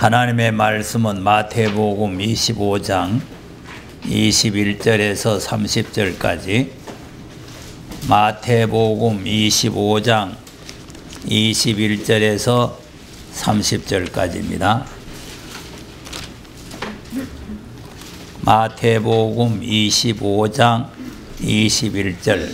하나님의 말씀은 마태복음 25장 21절에서 30절까지, 마태복음 25장 21절에서 30절까지입니다. 마태복음 25장 21절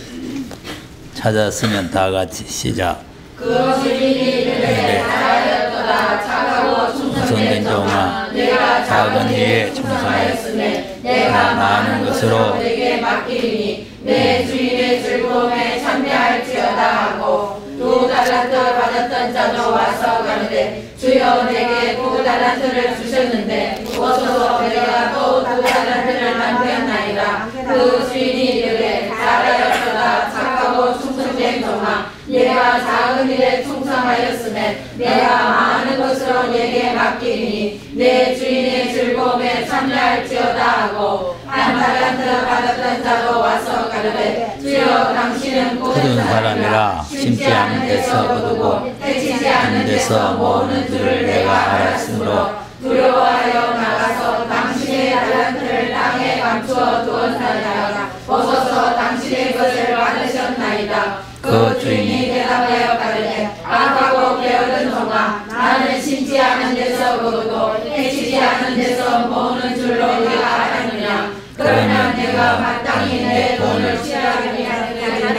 찾았으면 다 같이 시작. 그 주인이 이르되 잘하였도다. 착하고 충성된 종아, 내가 작은 일에 충성하였으니 내가 많은 것으로 내게 맡기리니 내 주인의 즐거움에 참여할지어다 하고, 2달란트 받았던 자도 와서 가는데 주여 내게 2달란트를 주셨는데 어서 내가 또 2달란트를 남겼나이다. 그 주인이 이르되 잘하였도다. 착하고 충성된 종아, 내가 작은 일에 충성하였으면 내가 많은 것으로 내게 맡기니 내 주인의 즐거움에 참여할지어다 하고, 1달란트 받았던 자도 와서 가르되 주여 당신은 거둔 사람이라 심지 않은 데서 거두고 해치지 않은 데서 모으는 줄을 내가 알았으므로 두려워하여 나가서 당신의 달란트를 땅에 감추어 두었나이다. 오소서 당신의 것을 받으셨나이다. 그 주인이 대답하여 가르되 악하고 게으른 종아, 나는 심지 않은 데서 거두고 해치지 않은 데서 모으는 줄로 네가 알았느냐. 그러면 내가 마땅히 내 돈을 취하게 하리라.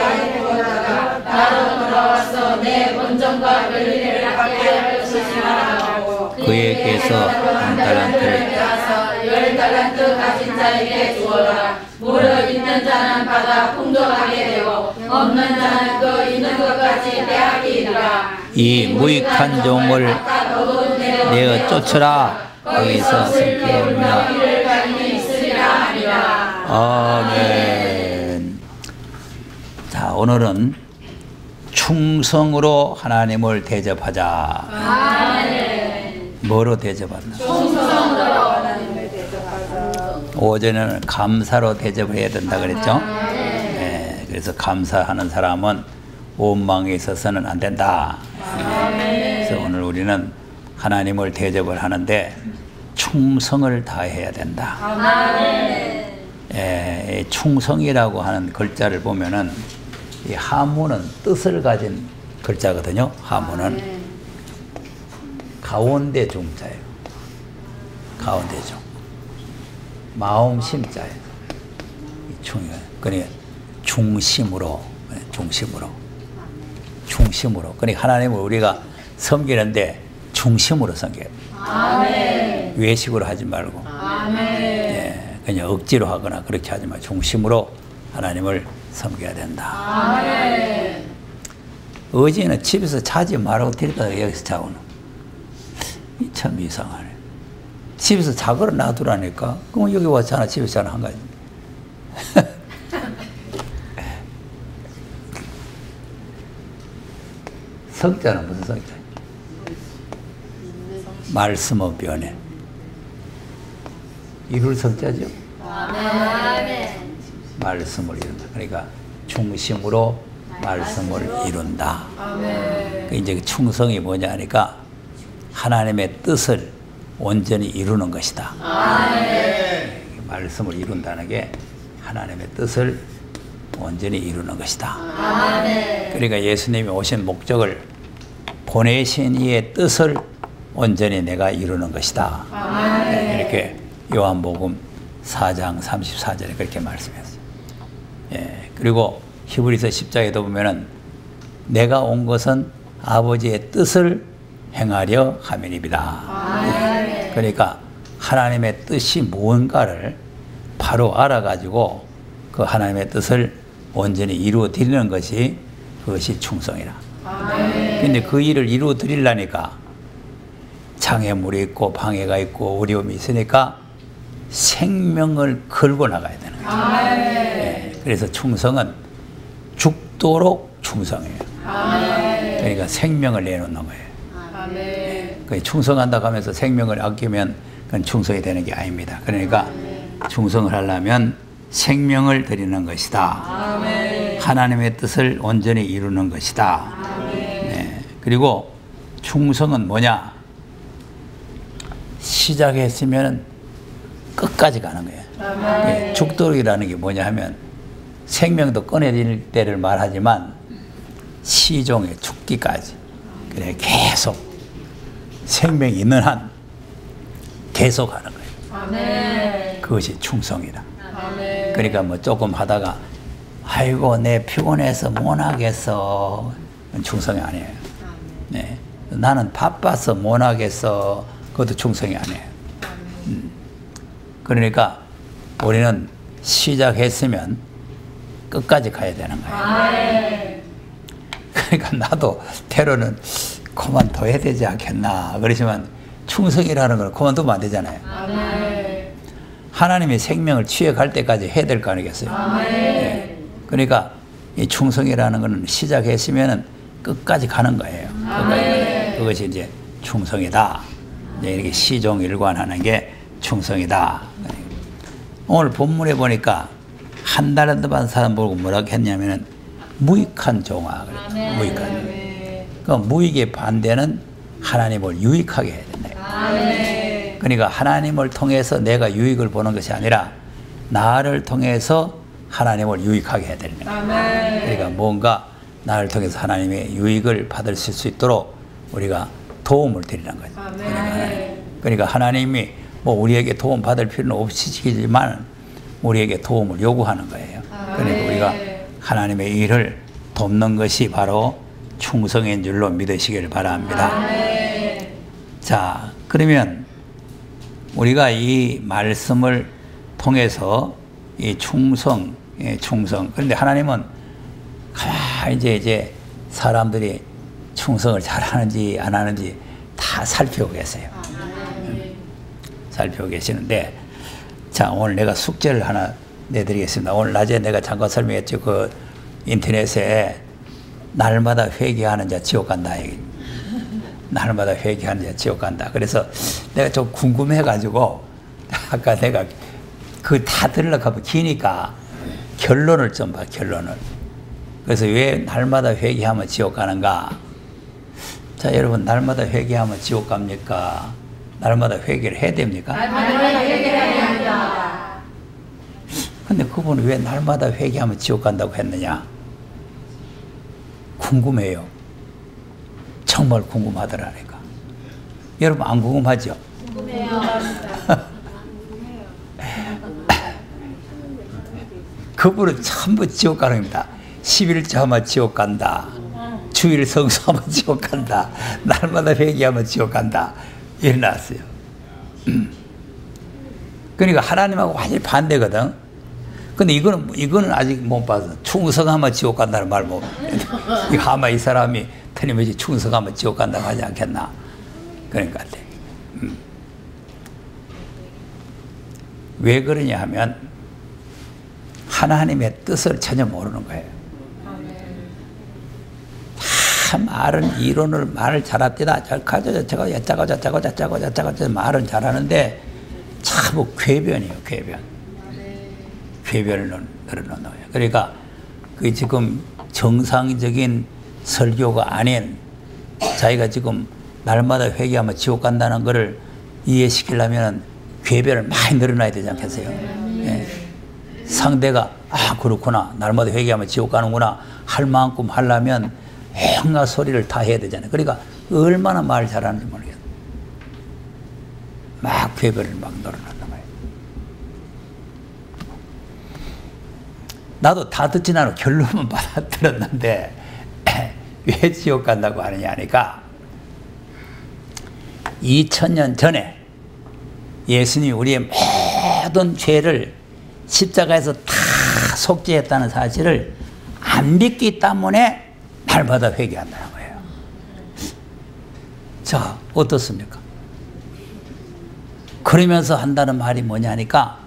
나로 돌아와서 내 본전과 별일을 받게 할 것이라 하고, 그에게서 1달란트를 빼앗아 10달란트 가진 자에게 주어라. 무릇 있는 자는 받아 풍족하게 되고 없는 자는 그 있는 것까지 빼앗기리라. 이 무익한 종을 내어 쫓으라. 거기서 슬피 울며 아멘. 자, 오늘은 충성으로 하나님을 대접하자. 아멘. 뭐로 대접한다? 충성으로 하나님을 대접하자. 오전에는 감사로 대접을 해야 된다 그랬죠? 네, 그래서 감사하는 사람은 원망에 있어서는 안 된다. 그래서 오늘 우리는 하나님을 대접을 하는데 충성을 다해야 된다. 충성이라고 하는 글자를 보면은 이 하문은 뜻을 가진 글자거든요. 하문은 가운데 중자예요. 가운데 중. 마음 심자예요. 그러니까 중심으로. 그러니까 하나님을 우리가 섬기는데 중심으로 섬겨요. 아멘. 외식으로 하지 말고. 아멘. 그냥 억지로 하거나 그렇게 하지 말고 중심으로 하나님을 섬겨야 된다. 아멘. 어제는 집에서 자지 말라고 데리다가 여기서 자고는. 참 이상하네. 집에서 자거나 놔두라니까. 그럼 여기 와서 자나 집에서 자나 한 가지. 성자는 무슨 성자? 말씀의 변해. 이룰 성자죠. 아멘. 말씀을 이룬다. 그러니까 중심으로 말씀을 이룬다. 아멘. 이제 충성이 뭐냐 하니까 하나님의 뜻을 온전히 이루는 것이다. 아멘. 말씀을 이룬다는 게 하나님의 뜻을 온전히 이루는 것이다. 아멘. 그러니까 예수님이 오신 목적을 보내신 이의 뜻을 온전히 내가 이루는 것이다. 아멘. 이렇게 요한복음 4장 34절에 그렇게 말씀했어요. 그리고 히브리서 10장에도 보면은 내가 온 것은 아버지의 뜻을 행하려 함이니이다. 그러니까 하나님의 뜻이 무언가를 바로 알아가지고 그 하나님의 뜻을 온전히 이루어 드리는 것이 그것이 충성이라. 근데 그 일을 이루어 드리려니까 장애물이 있고 방해가 있고 어려움이 있으니까 생명을 걸고 나가야 되는 거죠. 그래서 충성은 죽도록 충성해요. 그러니까 생명을 내놓는 거예요. 충성한다고 하면서 생명을 아끼면 그건 충성이 되는 게 아닙니다. 그러니까 충성을 하려면 생명을 드리는 것이다. 하나님의 뜻을 온전히 이루는 것이다. 그리고 충성은 뭐냐? 시작했으면 끝까지 가는 거예요. 예, 죽도록이라는 게 뭐냐 하면 생명도 끊어질 때를 말하지만 시종에 죽기까지 그래 계속 생명이 있는 한 계속 하는 거예요. 그것이 충성이다. 그러니까 뭐 조금 하다가 아이고 내 피곤해서 못 하겠어, 충성이 아니에요. 네. 나는 바빠서 못 하겠어, 그것도 충성이 아니에요. 그러니까 우리는 시작했으면 끝까지 가야 되는 거예요. 그러니까 나도 때로는 그만둬야 되지 않겠나 그러지만 충성이라는 걸 그만두면 안 되잖아요. 하나님의 생명을 취해갈 때까지 해야 될 거 아니겠어요? 네. 그러니까 이 충성이라는 것은 시작했으면 끝까지 가는 거예요. 그것이 이제 충성이다. 이렇게 시종일관하는 게 충성이다. 오늘 본문에 보니까 한 달란트 받은 사람 보고 뭐라고 했냐면은 무익한 종아. 무익한. 그 무익의 반대는 하나님을 유익하게 해야 된다. 그러니까 하나님을 통해서 내가 유익을 보는 것이 아니라 나를 통해서 하나님을 유익하게 해야 되는 거예요. 그러니까 뭔가 나를 통해서 하나님의 유익을 받을 수 있도록 우리가 도움을 드리는 거죠. 그러니까 하나님이 뭐 우리에게 도움 받을 필요는 없으시지만 우리에게 도움을 요구하는 거예요. 그러니까 우리가 하나님의 일을 돕는 것이 바로 충성인 줄로 믿으시길 바랍니다. 자, 그러면 우리가 이 말씀을 통해서 이 충성. 그런데 하나님은 가만히 이제 사람들이 충성을 잘하는지 안 하는지 다 살피고 계세요. 살피고 계시는데, 자, 오늘 내가 숙제를 하나 내드리겠습니다. 오늘 낮에 내가 잠깐 설명했죠. 그 인터넷에 날마다 회개하는 자 지옥 간다. 날마다 회개하는 자 지옥 간다. 그래서 내가 좀 궁금해가지고 아까 내가 그 다 들으려고 기니까 결론을 좀 봐, 결론을. 그래서 왜 날마다 회개하면 지옥 가는가? 자, 여러분, 날마다 회개하면 지옥 갑니까? 날마다 회개를 해야 됩니까? 날마다 회개해야 합니다. 근데 그분은 왜 날마다 회개하면 지옥 간다고 했느냐? 궁금해요. 정말 궁금하더라니까. 여러분 안 궁금하죠? 궁금해요. 그분은 전부 지옥 가는 겁니다. 11조 하면 지옥 간다. 주일 성수하면 지옥 간다. 날마다 회개하면 지옥 간다. 이래 나왔어요. 그러니까 하나님하고 완전히 반대거든. 근데 이거는 아직 못 봐서 충성하면 지옥 간다는 말 못. 이거 아마 이 사람이 틀림없이 충성하면 지옥 간다고 하지 않겠나. 그런 것 같아. 왜 그러냐 하면 하나님의 뜻을 전혀 모르는 거예요. 다 말을 잘하대다. 저거 말은 잘하는데 참 궤변이에요, 궤변. 궤변을 늘어놓는 거예요. 그러니까 그 지금 정상적인 설교가 아닌 자기가 지금 날마다 회개하면 지옥 간다는 것을 이해시키려면 궤변을 많이 늘어놔야 되지 않겠어요? 예. 상대가 아 그렇구나, 날마다 회개하면 지옥 가는구나 할 만큼 하려면 온갖 소리를 다 해야 되잖아요. 그러니까 얼마나 말 잘하는지 모르겠어요. 막 궤변을 막 늘어놓는 거예요. 나도 다 듣진 않고 결론만 받아들었는데 왜 지옥 간다고 하느냐 하니까 2000년 전에 예수님이 우리의 모든 죄를 십자가에서 다 속죄했다는 사실을 안 믿기 때문에 날마다 회개한다는 거예요. 자, 어떻습니까? 그러면서 한다는 말이 뭐냐니까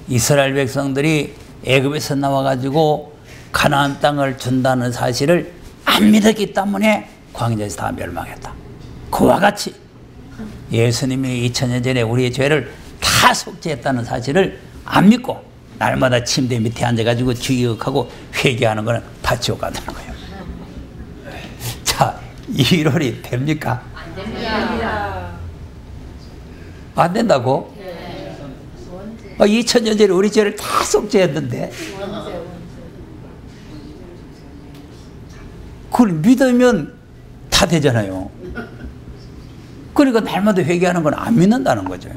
이스라엘 백성들이 애굽에서 나와가지고 가나안 땅을 준다는 사실을 안 믿었기 때문에 광야에서 다 멸망했다. 그와 같이 예수님이 2000년 전에 우리의 죄를 다 속죄했다는 사실을 안 믿고 날마다 침대 밑에 앉아가지고 주기억하고 회개하는 거는 다 지옥 간다는 거예요. 자, 이 이론이 됩니까? 안 됩니다. 안 된다고? 2000년 전에 우리 죄를 다 속죄했는데 그걸 믿으면 다 되잖아요. 그러니까 날마다 회개하는 건 안 믿는다는 거죠.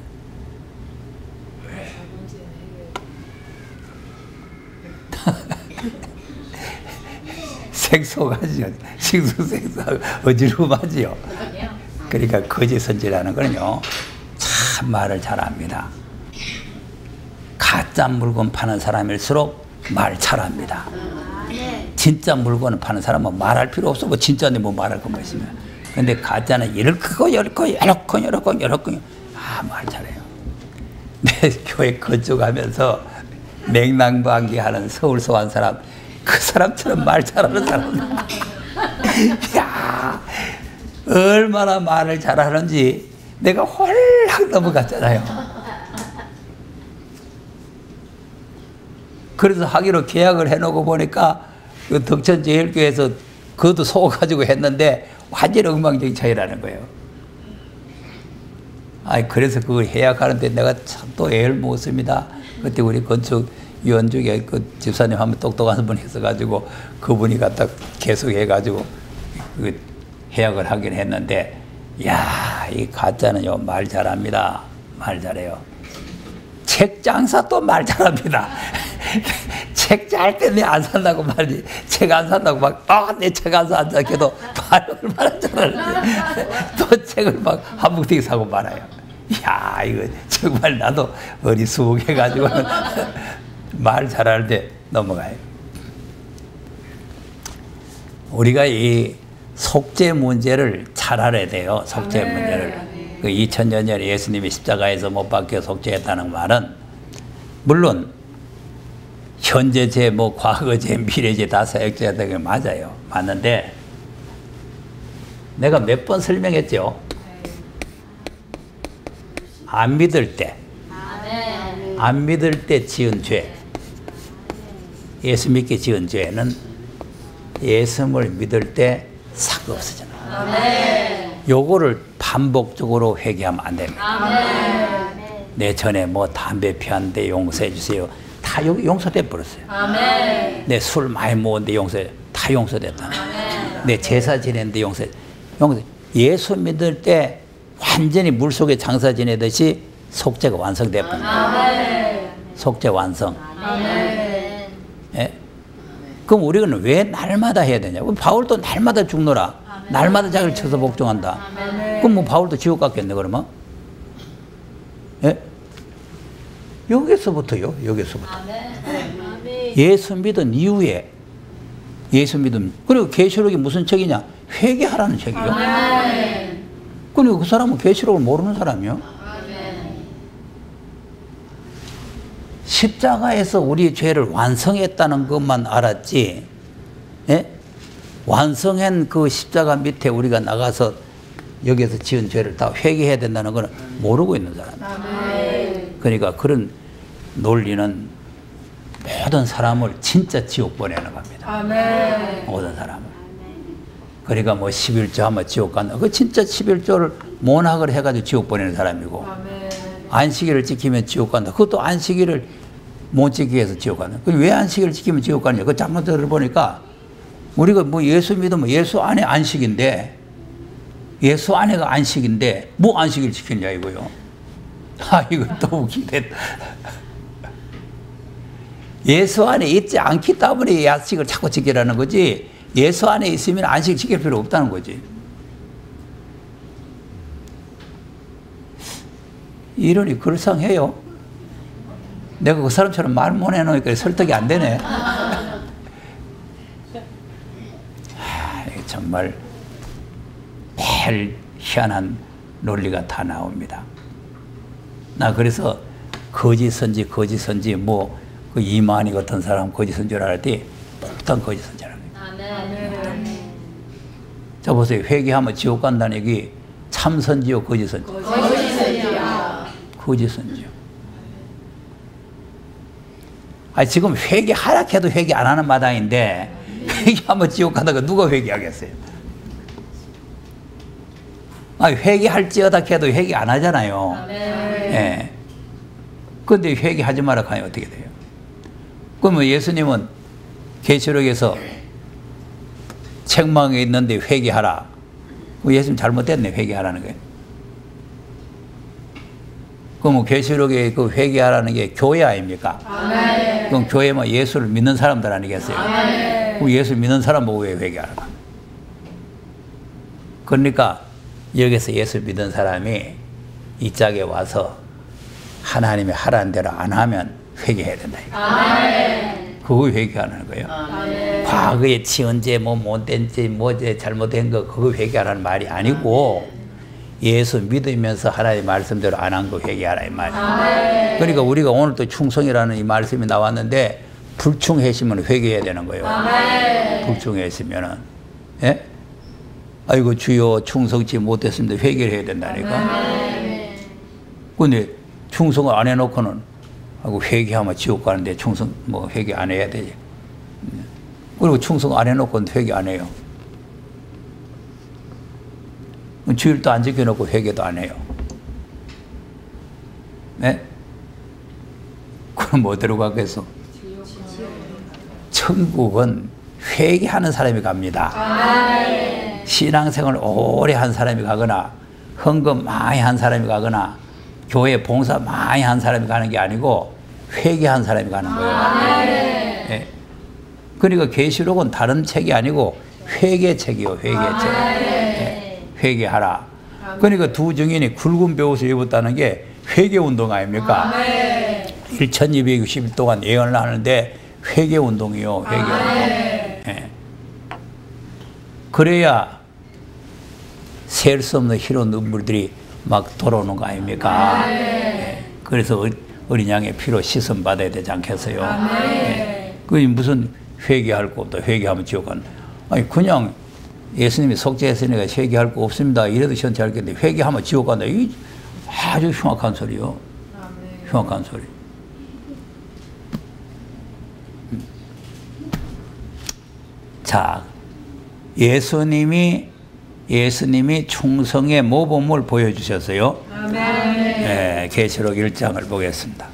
생소하지요. 싱숭생숭하고 어지러움하지요. 그러니까 거짓 선지라는 거는요, 참 말을 잘합니다. 가짜 물건 파는 사람일수록 말 잘합니다. 진짜 물건을 파는 사람은 말할 필요 없어. 뭐 진짜인데 뭐 말할 것만 있으면. 근데 가짜는 이럴 거고 여러 거 말 잘해요. 내 교회 건축하면서 냉난방기 하는 서울 소환 사람, 그 사람처럼 말 잘하는 사람. 야, 얼마나 말을 잘하는지 내가 홀락 넘어갔잖아요. 그래서 하기로 계약을 해놓고 보니까 그 덕천제일교회에서 그것도 속아가지고 했는데 완전 엉망진창이라는 거예요. 아이, 그래서 그걸 해약하는데 내가 참 또 애를 먹었습니다. 그때 우리 건축위원 중에 그 집사님 한 번 똑똑한 분이 있어가지고 그분이 갖다 계속 해가지고 그 해약을 하긴 했는데, 야, 이 가짜는요, 말 잘합니다. 말 잘해요. 책 장사 또 말 잘합니다. 책 잘 때 내 안 산다고 말이지. 책 안 산다고 막, 내 책 안 산다 해도 말 얼마나 잘하는지. 또 책을 막 한 뭉텅이 사고 말아요. 이야, 이거 정말 나도 어리숙해가지고 말 잘하는데 넘어가요. 우리가 이 속죄 문제를 잘 알아야 돼요. 속죄 문제를. 그 2000년 전에 예수님이 십자가에서 못 박혀 속죄했다는 말은, 물론 현재 죄, 뭐 과거 죄, 미래 죄 다 사역죄했다는 게 맞아요. 맞는데 내가 몇 번 설명했죠. 안 믿을 때, 안 믿을 때 지은 죄, 예수 믿게 지은 죄는 예수를 믿을 때 삭 없어져요. 요거를 반복적으로 회개하면 안 됩니다. 내 전에 뭐 담배 피웠는데 용서해 주세요. 다 용서돼 버렸어요. 내 술 많이 먹었는데 용서해, 다 용서됐다. 내 제사 지냈는데 용서해. 예수 믿을 때 완전히 물속에 장사 지내듯이 속죄가 완성돼 버립니다. 속죄 완성. 예? 그럼 우리는 왜 날마다 해야 되냐? 바울도 날마다 죽노라. 날마다 자기를 쳐서 복종한다. 그럼 뭐 바울도 지옥 갔겠네, 그러면? 예? 여기서부터요, 여기서부터. 예수 믿은 이후에, 예수 믿음. 그리고 계시록이 무슨 책이냐? 회개하라는 책이요. 그리고 그 사람은 계시록을 모르는 사람이요. 십자가에서 우리 죄를 완성했다는 것만 알았지, 예? 완성한 그 십자가 밑에 우리가 나가서 여기에서 지은 죄를 다 회개해야 된다는 걸 모르고 있는 사람이에요. 그러니까 그런 논리는 모든 사람을 진짜 지옥 보내는 겁니다. 모든 사람을. 그러니까 뭐 11조 하면 지옥 간다. 그 진짜 11조를 모낙을 해가지고 지옥 보내는 사람이고, 안식일을 지키면 지옥 간다. 그것도 안식일을 못 지키기 위해서 지옥 간다. 왜 안식일을 지키면 지옥 가느냐? 그 잘못 들어보니까 우리가 뭐 예수 믿으면 예수 안에 안식인데, 예수 안에가 안식인데 뭐 안식일 지키냐 이거요. 이거 또 웃기네. 예수 안에 있지 않기 때문에 안식을 자꾸 지키라는 거지, 예수 안에 있으면 안식 지킬 필요 없다는 거지. 이론이 그럴싸해요. 내가 그 사람처럼 말 못 해놓으니까 설득이 안 되네. 정말 매일 희한한 논리가 다 나옵니다. 나 그래서 거짓 선지 뭐 그 이만희 같은 사람 거짓 선지를 할 때 폭탄 거짓 선지라는 거예요. 자 보세요. 회개하면 지옥 간다는 얘기 참 선지요, 거짓 선지? 거짓 선지요. 지금 회개하라 해도 회개 안 하는 마당인데 회개하면 지옥 가다가 누가 회개하겠어요? 회개할지어다 해도 회개 안 하잖아요. 예. 그런데 회개하지 마라 하면 어떻게 돼요? 그러면 예수님은 계시록에서 책망에 있는데 회개하라. 예수님 잘못됐네, 회개하라는 거예요. 그럼 계시록에 그 회개하라는 게 교회 아닙니까? 그럼 교회만 예수를 믿는 사람들 아니겠어요? 그럼 예수 믿는 사람 보고 왜 회개하라? 그러니까 여기서 예수 믿는 사람이 이 짝에 와서 하나님이 하라는 대로 안 하면 회개해야 된다. 그거 회개하는 거예요. 과거에 지은 죄, 못된 죄, 뭐제 잘못된 거 그거 회개하라는 말이 아니고 예수 믿으면서 하나님의 말씀대로 안 한 거 회개하라 이 말이에요. 그러니까 우리가 오늘 또 충성이라는 이 말씀이 나왔는데 불충했으면 회개해야 되는 거예요. 불충했으면은, 예? 아이고 주여 충성치 못했습니다. 회개를 해야 된다니까. 근데 충성을 안 해놓고는 하고 회개하면 지옥 가는데 충성 뭐 회개 안 해야 되지. 그리고 충성 안 해놓고는 회개 안 해요. 주일도 안 지켜놓고 회개도 안 해요. 네? 그럼 뭐 들어가겠어? 천국은 회개하는 사람이 갑니다. 신앙생활을 오래 한 사람이 가거나 헌금 많이 한 사람이 가거나 교회 봉사 많이 한 사람이 가는 게 아니고 회개한 사람이 가는 거예요. 네. 그러니까 계시록은 다른 책이 아니고 회개책이요. 회개책. 네. 회개하라. 그러니까 두 증인이 굵은 벼옷을 입었다는 게 회개운동 아닙니까? 1260일 동안 예언을 하는데 회개운동이요. 회개운동. 네. 그래야 셀 수 없는 희로 눈물들이 막 돌아오는 거 아닙니까? 네. 그래서 어린 양의 피로 씻음 받아야 되지 않겠어요? 네. 그게 무슨 회개할 거 없다. 회개하면 지옥 간다. 아니 그냥 예수님이 속죄했으니까 회개할 거 없습니다. 이래도 현재할 건데 회개하면 지옥 간다. 이 아주 흉악한 소리요. 흉악한 소리. 자, 예수님이 충성의 모범을 보여주셨어요. 네, 계시록 1장을 보겠습니다.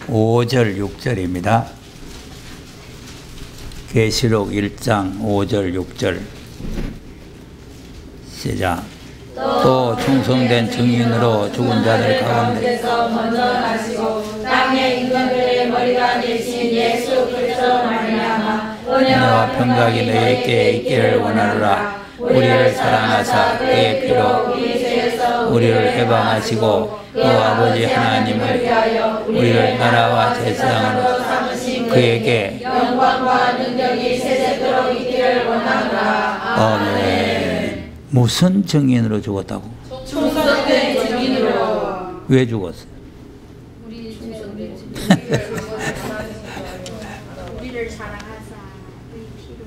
(5절) (6절입니다) 계시록 1장 5절 6절 시작. 또 충성된 증인으로 죽은 자들 가운데서 먼저 나시고 땅의 임금들의 머리가 되신 예수 그리스도 말미암아 은혜와 평강이 너희에게 있기를 원하노라. 우리를 사랑하사 그의 피로 우리를 해방하시고 그 아버지 하나님을 위하여 우리를 나라와 제사장으로 삼으신 그에게 영광과 능력이 세세토록 있기를 원하노라. 아멘. 무슨 증인으로 죽었다고? 충성된 증인으로. 왜 죽었어요? 우리를 사랑하사 그의 피로.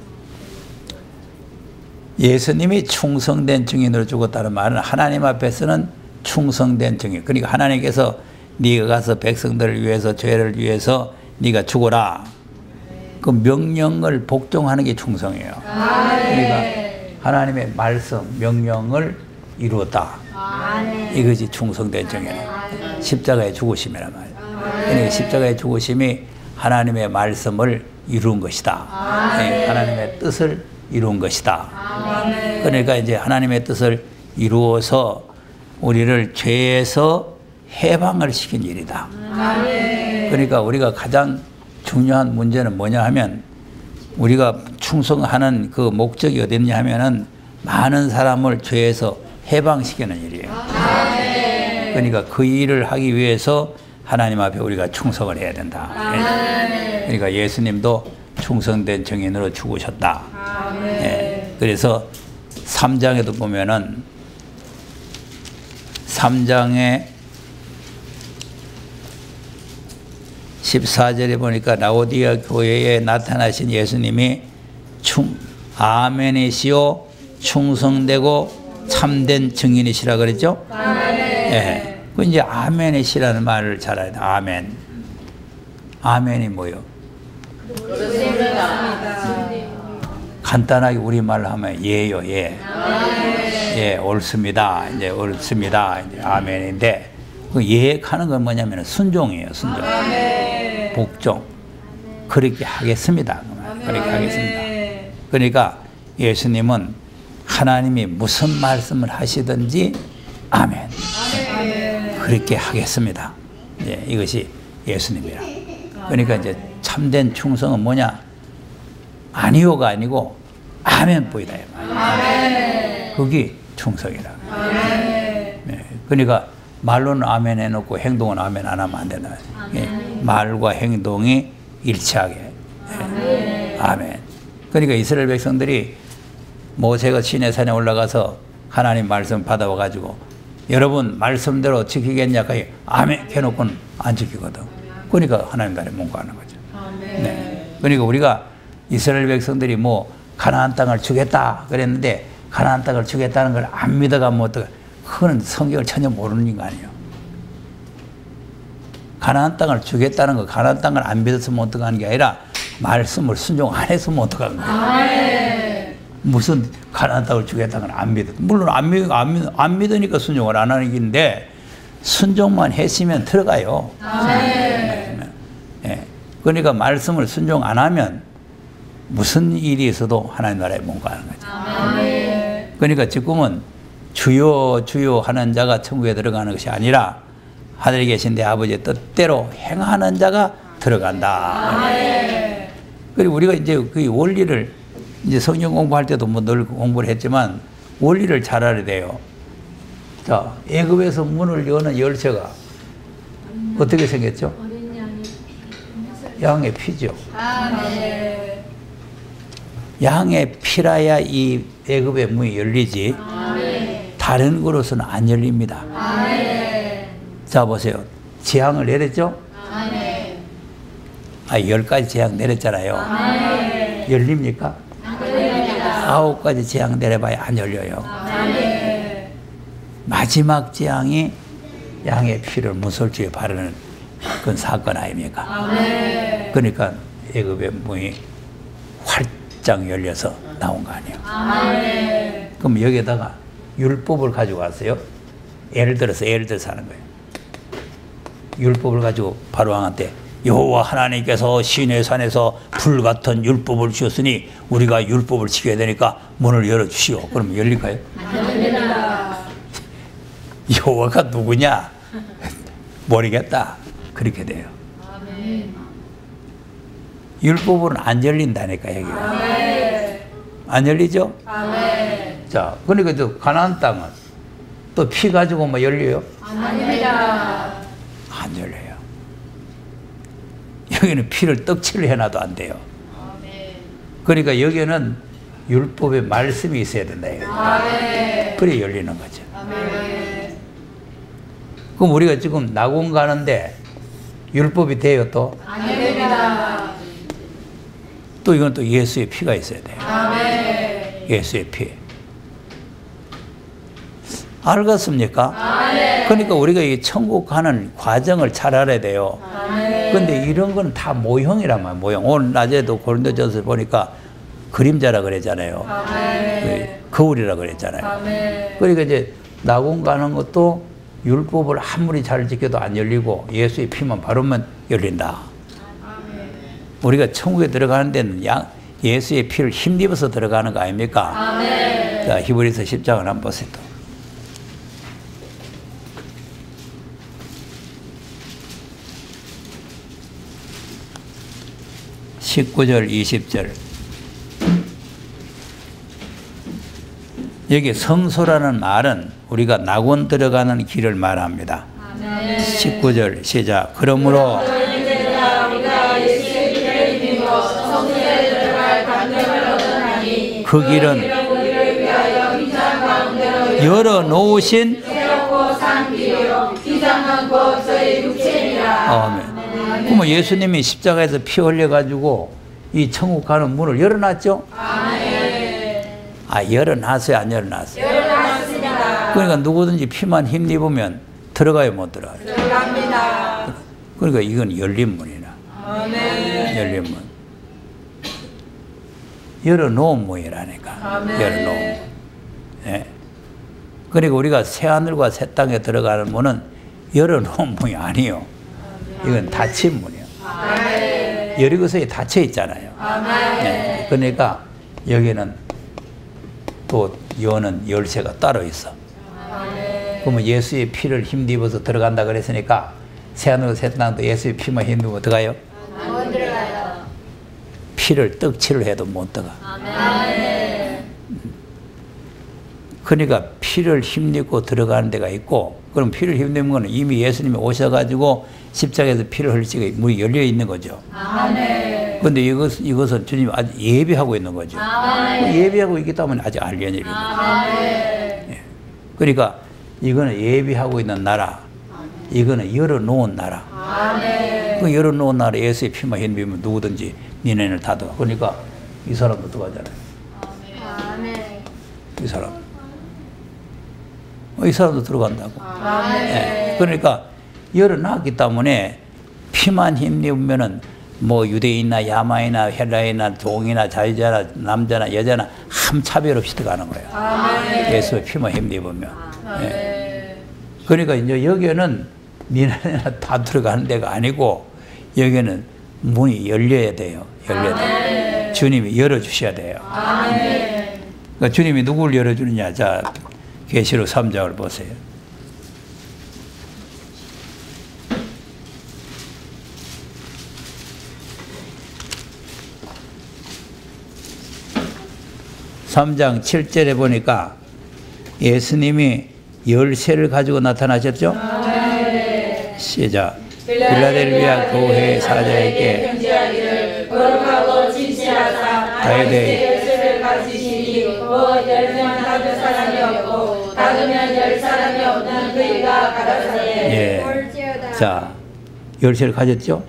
예수님이 충성된 증인으로 죽었다는 말은 하나님 앞에서는 충성된 증인. 그러니까 하나님께서 네가 가서 백성들을 위해서 죄를 위해서 네가 죽어라. 그 명령을 복종하는 게 충성이에요. 그러니까 하나님의 말씀, 명령을 이루었다. 이것이 충성된 증인이에요. 십자가의 죽으심이란 말이에요. 그러니까 십자가의 죽으심이 하나님의 말씀을 이룬 것이다. 하나님의 뜻을 이룬 것이다. 그러니까 이제 하나님의 뜻을 이루어서 우리를 죄에서 해방을 시킨 일이다. 그러니까 우리가 가장 중요한 문제는 뭐냐 하면 우리가 충성하는 그 목적이 어딨냐 하면은 많은 사람을 죄에서 해방시키는 일이에요. 그러니까 그 일을 하기 위해서 하나님 앞에 우리가 충성을 해야 된다. 그러니까 예수님도 충성된 증인으로 죽으셨다. 예. 그래서 3장에도 보면은 3장에 14절에 보니까 라오디아 교회에 나타나신 예수님이 아멘이시오 충성되고 참된 증인이시라 그랬죠? 예. 그 이제 아멘이시라는 말을 잘 알아야 돼. 아멘. 아멘이 뭐요? 간단하게 우리말로 하면 예요, 예. 예, 옳습니다. 이제 옳습니다. 이제 아멘인데 그 예하는 건 뭐냐면 순종이에요, 순종. 복종. 그렇게 하겠습니다. 그렇게 하겠습니다. 그러니까 예수님은 하나님이 무슨 말씀을 하시든지 아멘. 그렇게 하겠습니다. 예, 이것이 예수님이라. 그러니까 이제 참된 충성은 뭐냐? 아니요가 아니고 아멘 보이다. 그게 충성이라. 네, 그러니까 말로는 아멘 해놓고 행동은 아멘 안 하면 안 된다. 예, 말과 행동이 일치하게. 아멘. 그러니까 이스라엘 백성들이 모세가 시내산에 올라가서 하나님 말씀 받아와 가지고 여러분 말씀대로 지키겠냐? 아멘 해놓고는 안 지키거든. 그러니까 하나님 나라에 뭔가하는 거죠. 네. 그러니까 우리가 이스라엘 백성들이 뭐 가나안 땅을 주겠다 그랬는데 가나안 땅을 주겠다는 걸 안 믿어가면 어떡해? 그거는 성경을 전혀 모르는 인간이에요. 가나안 땅을 주겠다는 거, 가나안 땅을 안 믿었으면 어떡하는 게 아니라 말씀을 순종 안 했으면 어떡하는 거예요. 무슨 가나안 땅을 주겠다는 걸 안 믿어. 물론 안 믿으니까 순종을 안 하는 길인데 순종만 했으면 들어가요. 예. 그러니까 말씀을 순종 안 하면 무슨 일이 있어도 하나님 나라에 뭔가하는 거죠. 그러니까 지금은 주여 주여 하는 자가 천국에 들어가는 것이 아니라 하늘에 계신 내 아버지의 뜻대로 행하는 자가 들어간다. 그리고 우리가 이제 그 원리를 이제 성경 공부할 때도 뭐 늘 공부를 했지만 원리를 잘 알아야 돼요. 자, 애굽에서 문을 여는 열쇠가 어떻게 생겼죠? 양의 피죠. 양의 피라야 이 애굽의 문이 열리지 다른 거로서는 안 열립니다. 자 보세요. 재앙을 내렸죠? 10가지 재앙 내렸잖아요. 열립니까? 9가지 재앙 내려봐야 안 열려요. 마지막 재앙이 양의 피를 문설주에 바르는 그건 사건 아닙니까? 그러니까 애굽의 문이 활짝 열려서 나온 거 아니에요. 그럼 여기에다가 율법을 가지고 왔어요. 예를 들어서 하는 거예요. 율법을 가지고 바로왕한테 여호와 하나님께서 시내산에서 불같은 율법을 주셨으니 우리가 율법을 지켜야 되니까 문을 열어주시오. 그러면 열릴까요? 안 열립니다. 여호와가 누구냐? 모르겠다. 그렇게 돼요. 율법은 안 열린다니까 여기가. 안 열리죠? 자, 그러니까 또 가나안 땅은 또 피 가지고 뭐 열려요? 안 열립니다. 안 열려요. 여기는 피를 떡칠을 해놔도 안 돼요. 그러니까 여기는 율법의 말씀이 있어야 된다. 그래 열리는 거죠. 그럼 우리가 지금 낙원 가는데 율법이 돼요 또? 안 됩니다. 또 이건 또 예수의 피가 있어야 돼요. 예수의 피. 알겠습니까? 그러니까 우리가 이 천국 가는 과정을 잘 알아야 돼요. 근데 이런 건 다 모형이란 말이에요. 모형. 오늘 낮에도 고린도전서 보니까 그림자라 그랬잖아요. 거울이라 그랬잖아요. 그러니까 이제 낙원 가는 것도 율법을 아무리 잘 지켜도 안 열리고 예수의 피만 바르면 열린다. 우리가 천국에 들어가는 데는 예수의 피를 힘입어서 들어가는 거 아닙니까? 자, 히브리서 10장을 한번 보세요. 19절 20절 여기 성소라는 말은 우리가 낙원 들어가는 길을 말합니다. 19절 시작. 그러므로 그 길은 열어놓으신 아멘. 그러면 예수님이 십자가에서 피 흘려가지고 이 천국 가는 문을 열어놨죠? 열어놨어요? 안 열어놨어요? 열어놨습니다. 그러니까 누구든지 피만 힘입으면 들어가요? 못 들어가요? 들어갑니다. 그러니까 이건 열린 문이나. 열린 문. 열어놓은 문이라니까. 열어놓은 문. 예. 그리고 우리가 새하늘과 새 땅에 들어가는 문은 열어놓은 문이 아니에요. 이건 닫힌 문이에요. 여리고성이 닫혀 있잖아요. 예. 그러니까 여기는 또 여는 열쇠가 따로 있어. 그러면 예수의 피를 힘입어서 들어간다 그랬으니까 새하늘과 새 땅도 예수의 피만 힘입으면 들어가요? 못 들어가요. 피를 떡칠을 해도 못 들어가. 그러니까 피를 힘입고 들어가는 데가 있고, 그럼 피를 힘입는 거는 이미 예수님이 오셔가지고 십자가에서 피를 흘리시고 문이 열려 있는 거죠. 그런데 이것은 주님이 아직 예비하고 있는 거죠. 예비하고 있기 때문에 아직 알 일이 있는 거죠. 예. 그러니까 이거는 예비하고 있는 나라, 이거는 열어놓은 나라. 그 열어놓은 나라 예수의 피만 힘입으면 누구든지 니네는 다 들어. 그러니까 이 사람도 들어가잖아요. 이 사람. 이 사람도 들어간다고. 예. 그러니까 열어놨기 때문에 피만 힘입으면은 뭐 유대인이나 야마이나 헬라인이나 종이나 자유자나 남자나 여자나 한 차별 없이 들어가는 거예요. 예수의 피만 힘입으면. 예. 그러니까 이제 여기는 니네나 다 들어가는 데가 아니고 여기는 문이 열려야 돼요. 열려야 돼요. 주님이 열어주셔야 돼요. 그러니까 주님이 누구를 열어주느냐. 자, 계시록 3장을 보세요. (3장 7절에) 보니까 예수님이 열쇠를 가지고 나타나셨죠? 시작. 필라델비아 교회 사자에게 편지하기를 거룩하고 진실하사 다윗의 열쇠를 가지시니 열면 닫을 사람이 없고 닫으면 열 사람이 없는 그이가 가라사대. 예. 자, 열쇠를 가졌죠?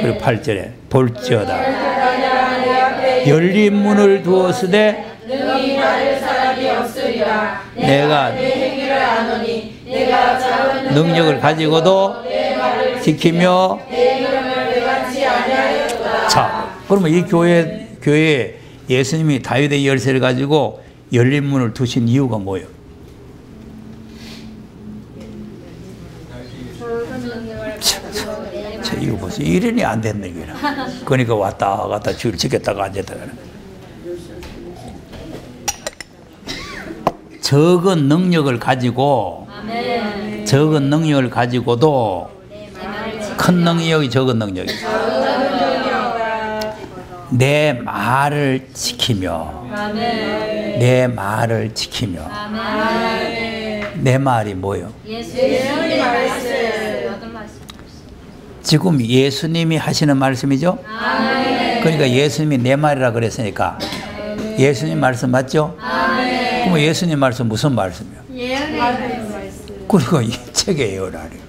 그리고 8절에 볼지어다. 열린 문을 두었으되 능히 닫을 사람이 없으리라. 내가 내 행위를 아노니 내가 작은 능력을 가지고도 내 말을 지키며. 내 이름을 외관치 아니하였도다. 자, 그러면 이 교회에 예수님이 다윗의 열쇠를 가지고 열린 문을 두신 이유가 뭐예요? 자, 이거 보세요. 일인이 안 됐네, 이거는. 그러니까 왔다 갔다 줄 지켰다가 앉았다가. 적은 능력을 가지고, 적은 능력을 가지고도 큰 능력이 적은 능력이. 내 말을 지키며. 내 말을 지키며. 내 말이 뭐예요? 예수님 말씀. 지금 예수님이 하시는 말씀이죠? 그러니까 예수님이 내 말이라 그랬으니까 예수님 말씀 맞죠? 그럼 예수님 말씀 무슨 말씀이요? 그리고 이 책의 예언하래요.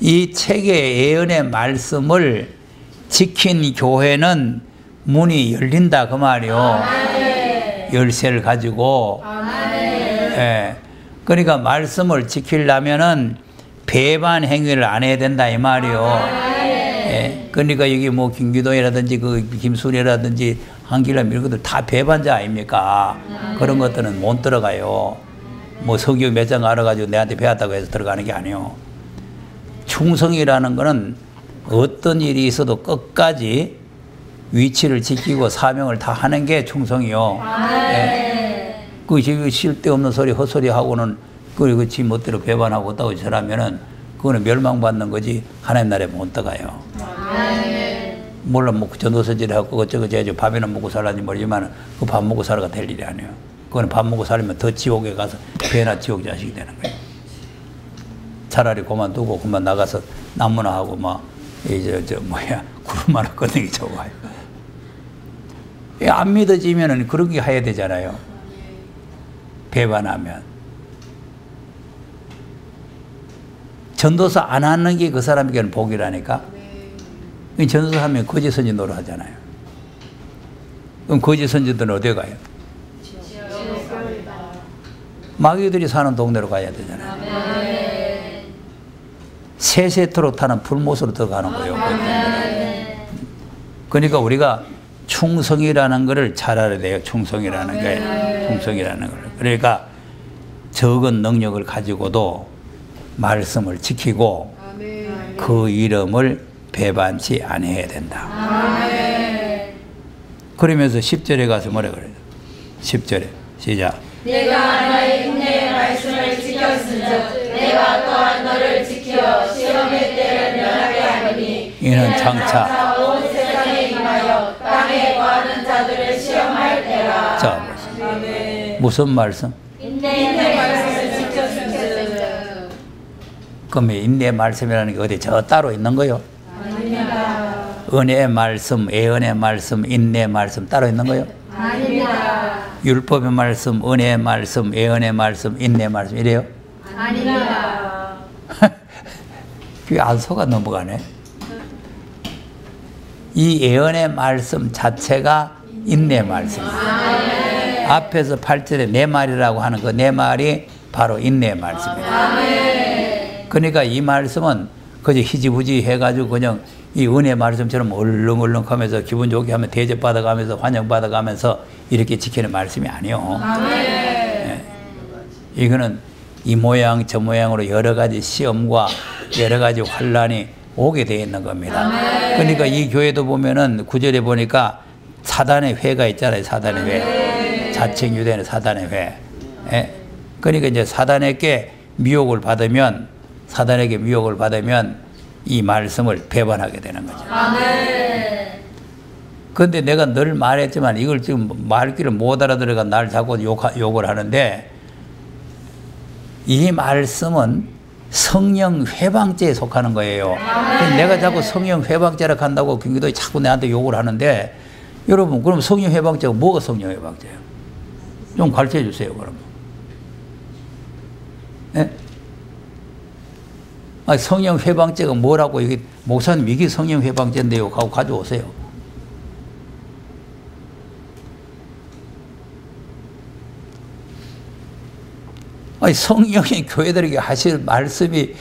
이 책의 예언의 말씀을 지킨 교회는 문이 열린다 그 말이요. 열쇠를 가지고. 예. 그러니까 말씀을 지키려면은 배반 행위를 안 해야 된다 이 말이요. 예. 그러니까 여기 뭐 김기도라든지 그 김순이라든지 한길남 이런 것들 다 배반자 아닙니까? 그런 것들은 못 들어가요. 뭐 석유 몇 장 알아가지고 내한테 배웠다고 해서 들어가는 게 아니에요. 충성이라는 거는 어떤 일이 있어도 끝까지 위치를 지키고 사명을 다 하는 게 충성이요. 예. 그 쓸데없는 소리 헛소리 하고는 그리고 지 멋대로 배반하고 있다고 저라면은 그거는 멸망받는 거지 하나님 나라에 못 들어가요. 물론 뭐 전도서질 하고 그것저것 해야지 밥이나 먹고 살라니 모르지만 그 밥 먹고 살아가 될 일이 아니에요. 그거는 밥 먹고 살면 더 지옥에 가서 배나 지옥 자식이 되는 거예요. 차라리 그만두고 그만 나가서 나무나 하고 막 이제 구름 하나 꺼내기 좋아요. 안 믿어지면은 그런 게 해야 되잖아요. 배반하면. 전도서 안 하는 게 그 사람에게는 복이라니까. 전도서 하면 거짓 선지 노릇 하잖아요. 그럼 거짓 선지들은 어디 가요? 마귀들이 사는 동네로 가야 되잖아요. 세세토록 타는 불못으로 들어가는 거예요. 그러니까 우리가 충성이라는 것을 잘 알아야 돼요. 충성이라는 게. 충성이라는 걸. 그러니까 적은 능력을 가지고도 말씀을 지키고 그 이름을 배반치 아니해야 된다. 그러면서 10절에 가서 뭐라 그래요? 10절에 시작. 내가 너의 인내의 말씀을 지켰은즉 내가 또한 너를 지켜 시험의 때를 면하게 하리니 이는 장차 온 세상에 임하여 땅에 거하는 자들을 시험할 때라. 자, 무슨 말씀? 인내의 말씀을 지켰은즉. 그럼 인내의 말씀이라는 게 어디 저 따로 있는 거요? 아닙니다. 은혜의 말씀, 애언의 말씀, 인내의 말씀 따로 있는 거요? 아닙니다. 율법의 말씀, 은혜의 말씀, 애언의 말씀, 인내의 말씀 이래요? 아닙니다. 그게 안 속아 넘어가네. 이 애언의 말씀 자체가 인내의 말씀이에요. 앞에서 8절에 내 말이라고 하는 그 내 말이 바로 인내의 말씀이에요. 그러니까 이 말씀은 그저 희지부지 해가지고 그냥 이 은혜 말씀처럼 얼렁얼렁 하면서 기분 좋게 하면 대접받아가면서 환영받아가면서 이렇게 지키는 말씀이 아니요. 네. 이거는 이 모양 저 모양으로 여러 가지 시험과 여러 가지 환란이 오게 되어 있는 겁니다. 그러니까 이 교회도 보면은 9절에 보니까 사단의 회가 있잖아요. 사단의 회. 자칭 유대인의 사단의 회. 예? 그러니까 이제 사단에게 미혹을 받으면 이 말씀을 배반하게 되는 거죠. 그런데 내가 늘 말했지만 이걸 지금 말귀를 못 알아들어가 날 자꾸 욕을 하는데 이 말씀은 성령 회방죄에 속하는 거예요. 내가 자꾸 성령 회방죄라 한다고 경기도에 자꾸 내한테 욕을 하는데 여러분 그럼 성령 회방죄가 뭐가 성령 회방죄예요? 좀 가르쳐 주세요. 그러면. 네? 성령 회방죄가 뭐라고 이게 목사님 이게 성령 회방죄인데요 하고 가져오세요. 성령이 교회들에게 하실 말씀이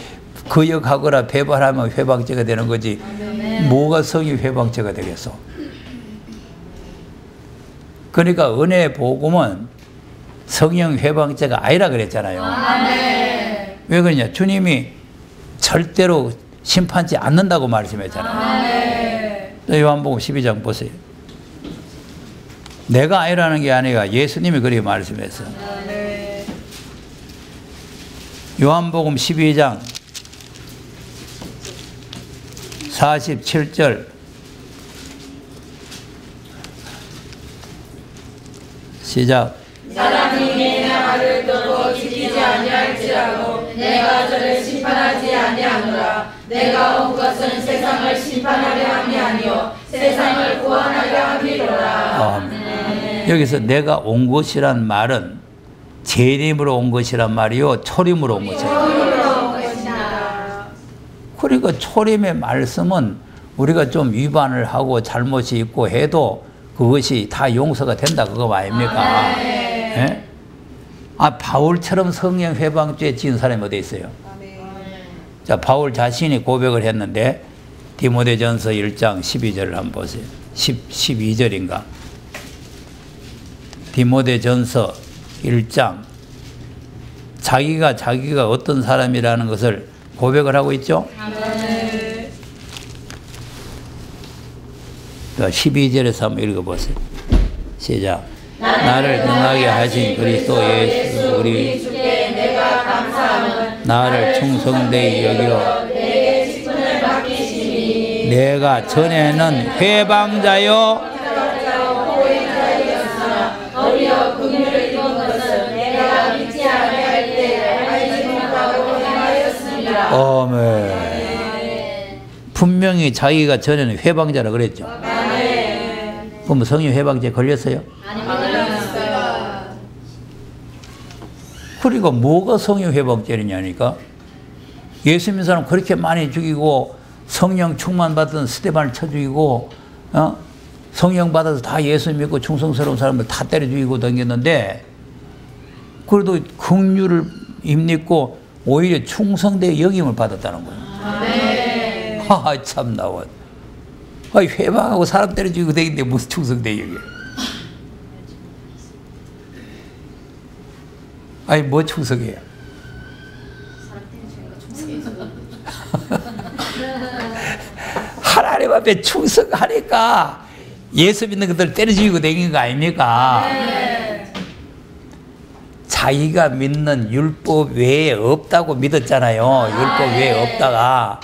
거역하거나 배반하면 회방죄가 되는 거지. 뭐가 성령 회방죄가 되겠어? 그러니까 은혜의 복음은 성령 회방죄가 아니라 그랬잖아요. 왜 그러냐? 주님이 절대로 심판치 않는다고 말씀했잖아요. 요한복음 12장 보세요. 내가 아니라는 게 아니라 예수님이 그렇게 말씀했어. 요한복음 12장 47절 시작. 사람이 내 말을 듣고 지키지 아니할지라도 내가 저를 심판하지 아니하노라. 내가 온 것은 세상을 심판하려 함이 아니요 세상을 구원하려 함이로라. 여기서 내가 온 것이란 말은 재림으로 온 것이란 말이요 초림으로 온 것이에요. 그러니까 초림의 말씀은 우리가 좀 위반을 하고 잘못이 있고 해도 그것이 다 용서가 된다 그거 아닙니까? 예? 바울처럼 성령 회방죄 지은 사람이 어디 있어요? 자, 바울 자신이 고백을 했는데 디모데전서 1장 12절을 한번 보세요. 12절인가? 디모데전서 1장 자기가 어떤 사람이라는 것을 고백을 하고 있죠? 12절에서 한번 읽어보세요. 시작. 나를 능하게 하신 그리스도 예수 우리 주께 내가 감사함은 나를 충성되이 여겨 내게 직분을 맡기시니 내가 전에는 회방자요 도리어 긍휼을 입은 것은 내가 믿지 아니할 때 알지 못하고 행하였습니다. 아멘. 분명히 자기가 전에는 회방자라 그랬죠. 그럼 성령 회방죄 걸렸어요? 그리고 뭐가 성령 회방죄냐니까? 예수 믿는 사람 그렇게 많이 죽이고 성령 충만 받은 스데반을 쳐 죽이고 성령 받아서 다 예수 믿고 충성스러운 사람들 다 때려 죽이고 다녔는데 그래도 긍휼을 입고 오히려 충성되의 여김을 받았다는 거예요. 참 나와. 아니, 회방하고 사람 때려 죽이고 되겠는데 무슨 충성돼 이게? 아니 뭐 충성해요? 하나님 앞에 충성하니까 예수 믿는 것들 때려 죽이고 다니는 거 아닙니까? 자기가 믿는 율법 외에 없다고 믿었잖아요. 율법 외에 없다가.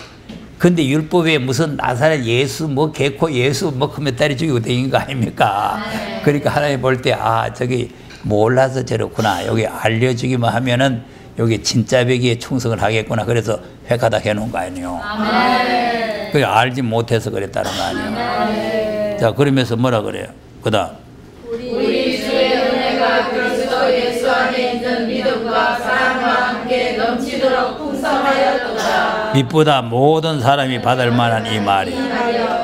근데 율법 외에 무슨 나사렛 예수 뭐 개코 예수 뭐 그러면 때려 죽이고 다니는 거 아닙니까? 그러니까 하나님 볼 때 아 저기 몰라서 저렇구나. 여기 알려주기만 하면은 여기 진짜 배기에 충성을 하겠구나. 그래서 획하다 해놓은 거 아니에요. 그게 알지 못해서 그랬다는 거 아니에요. 자 그러면서 뭐라 그래요? 그다음 우리 주의 은혜가 그리스도 예수 안에 있는 믿음과 사랑과 함께 넘치도록 풍성하였도다. 빛보다 모든 사람이 받을 만한 이 말이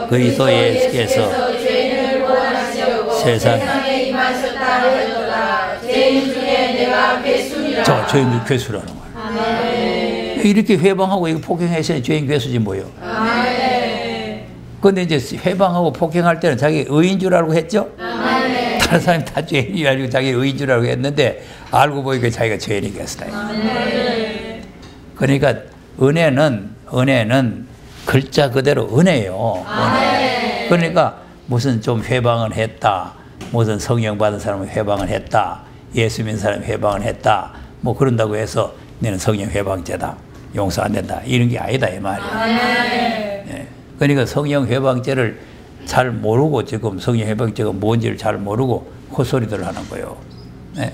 그리스도 예수께서 죄인을 구원하시려고 세상에 임하셨다 하였도다. 죄인 중에 내가 괴수니라. 저 죄인 괴수라는 거예요. 이렇게 회방하고 이거 폭행해서 죄인 괴수지 뭐요. 근데 이제 회방하고 폭행할 때는 자기 의인 줄 알고 했죠? 다른 사람이 다 죄인이 알고 자기 의인 줄 알고 했는데 알고 보니까 자기가 죄인이겠어요. 그러니까 은혜는 글자 그대로 은혜예요. 은혜. 그러니까 무슨 좀 회방을 했다. 무슨 성령 받은 사람은 회방을 했다. 예수 믿는 사람이 회방을 했다. 뭐 그런다고 해서 너는 성령 회방죄다. 용서 안 된다. 이런 게 아니다 이 말이에요. 예. 그러니까 성령 회방죄를 잘 모르고 지금 성령 회방죄가 뭔지를 잘 모르고 헛소리들 하는 거예요. 예.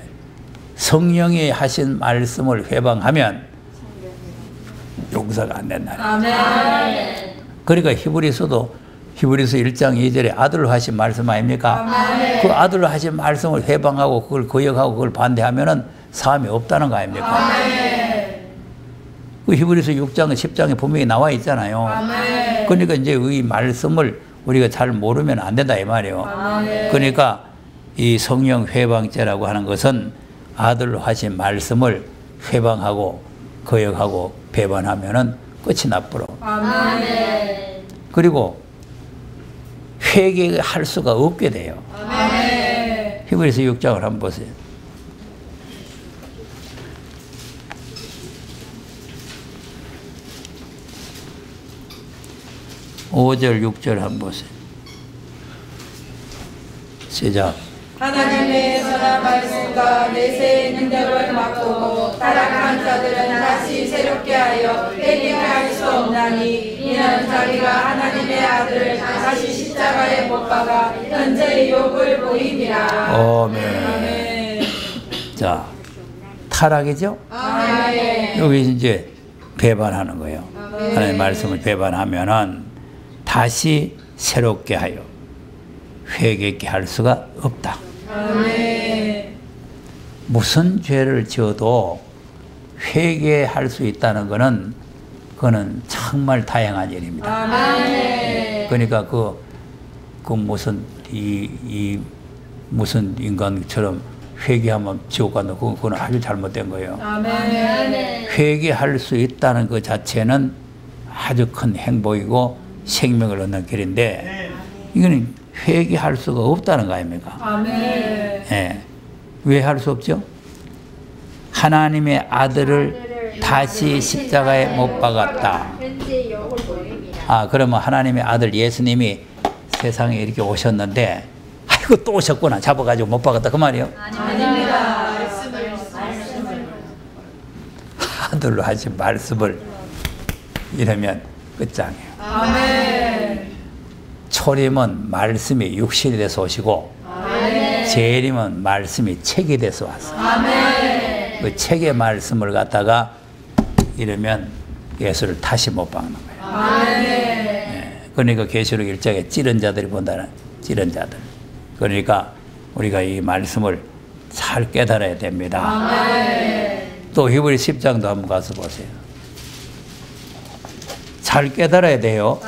성령이 하신 말씀을 회방하면 용서가 안 된다. 그러니까 히브리서도 히브리서 1장 2절에 아들로 하신 말씀 아닙니까? 그 아들로 하신 말씀을 회방하고 그걸 거역하고 그걸 반대하면은 사함이 없다는 거 아닙니까? 그 히브리서 6장 10장에 분명히 나와 있잖아요. 그러니까 이제 이 말씀을 우리가 잘 모르면 안 된다 이 말이에요. 그러니까 이 성령 회방죄라고 하는 것은 아들로 하신 말씀을 회방하고 거역하고 배반하면은 끝이 나쁘러. 그리고 회개할 수가 없게 돼요. 히브리서 6장을 한번 보세요. (5절) (6절) 한번 보세요. 시작. 하나님의 선한 말씀과 내세의 능력을 맛보고 타락한 자들은 다시 새롭게 하여 회개할 수 없나니 이는 자기가 하나님의 아들을 다시 십자가에 못 박아 현재의 욕을 보임이라. 아멘. 자, 타락이죠? 아멘. 여기 이제 배반하는 거예요. 하나님의 말씀을 배반하면은 다시 새롭게 하여 회개케 할 수가 없다. 아멘. 무슨 죄를 지어도 회개할 수 있다는 것은 그거는 정말 다양한 일입니다. 아멘. 그러니까 그 무슨 무슨 인간처럼 회개하면 지옥 간다. 그건 아주 잘못된 거예요. 아멘. 회개할 수 있다는 것 자체는 아주 큰 행복이고 생명을 얻는 길인데 이거는 회개할 수가 없다는 거 아닙니까? 아멘. 예. 왜 할 수 없죠? 하나님의 아들을 다시 십자가에 못 박았다. 아, 그러면 하나님의 아들 예수님이 세상에 이렇게 오셨는데 아이고 또 오셨구나. 잡아가지고 못 박았다. 그 말이에요? 아닙니다. 아들로 하신 말씀을 이러면 끝장이에요. 아멘. 초림은 말씀이 육신이 돼서 오시고 재림은 말씀이 책이 돼서 왔어요. 아멘. 그 책의 말씀을 갖다가 이러면 예수를 다시 못 박는 거예요. 아멘. 예, 그러니까 계시록 1장에 찌른 자들이 본다는 찌른 자들. 그러니까 우리가 이 말씀을 잘 깨달아야 됩니다. 아멘. 또 히브리 10장도 한번 가서 보세요. 잘 깨달아야 돼요.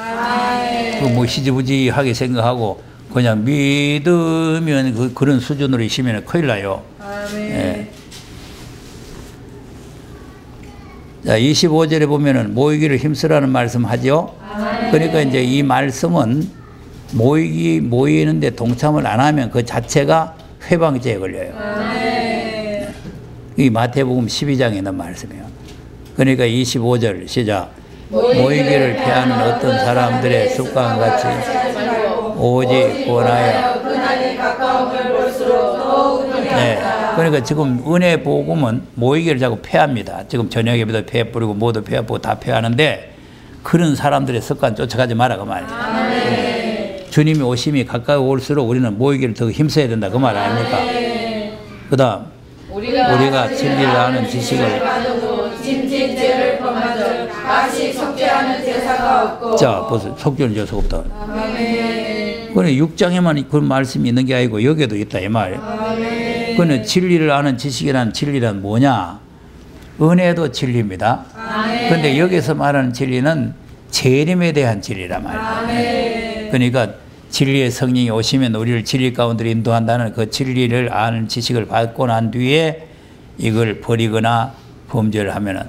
그 뭐 희지부지하게 생각하고 그냥 믿으면 그런 수준으로 있으면 큰일 나요. 예. 자, 25절에 보면은 모이기를 힘쓰라는 말씀 하죠. 그러니까 이제 이 말씀은 모이는데 동참을 안 하면 그 자체가 회방죄에 걸려요. 이 마태복음 12장에 있는 말씀이에요. 그러니까 25절 시작. 모이기를 피하는 어떤 사람들의 습관같이 오직 권하여. 네. 그러니까 지금 은혜 복음은 모이기를 자꾸 폐합니다. 지금 저녁에도 폐 뿌리고 뭐도 폐 뿌리고 다 폐하는데 그런 사람들의 습관 쫓아가지 마라 그 말이에요. 주님이 오심이 가까이 올수록 우리는 모이기를 더 힘써야 된다 그 말 아닙니까? 그 다음 우리가 진리를 아는 지식을 자 벌써 속죄하는 제사가 없다. 그래 6장에만 그 말씀이 있는 게 아니고 여기에도 있다 이 말이에요. 그는 진리를 아는 지식이라는 진리란 뭐냐? 은혜도 진리입니다. 그런데 여기서 말하는 진리는 재림에 대한 진리란 말이에요. 그러니까 진리의 성령이 오시면 우리를 진리 가운데로 인도한다는 그 진리를 아는 지식을 받고 난 뒤에 이걸 버리거나 범죄를 하면은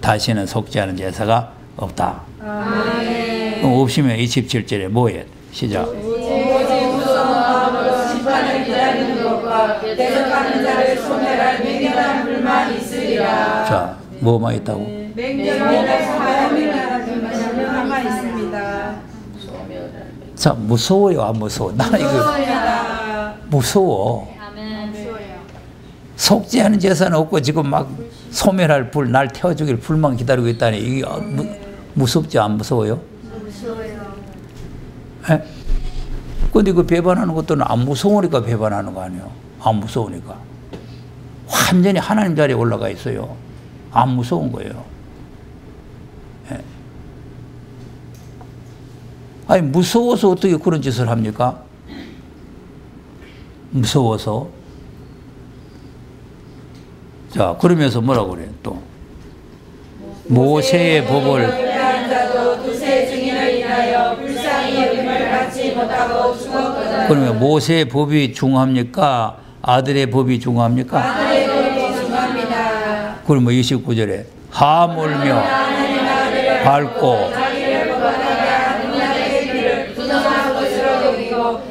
다시는 속죄하는 제사가 없다. 그럼 없으면 27절에 뭐예요? 시작. 심판을 기다리는 것과 대적하는 자를 소멸할 맹렬한 불만이 있으리라. 자, 뭐만 있다고? 맹렬한 불만이 있습니다. 자, 무서워요, 안 무서워? 나 이거 무서워. 속죄하는 제사는 없고 지금 막 소멸할 불, 날 태워주길 불만 기다리고 있다니 이게 무섭지 안 무서워요? 무서워요. 근데 그 배반하는 것도 안 무서우니까 배반하는 거 아니에요? 안 무서우니까. 완전히 하나님 자리에 올라가 있어요. 안 무서운 거예요. 아니 무서워서 어떻게 그런 짓을 합니까? 무서워서. 자 그러면서 뭐라고 그래요 또? 모세의 법을 그러면 모세의 법이 중요합니까? 아들의 법이 중요합니까? 아들의 법이 중요합니다. 그러면 29절에 하물며 밟고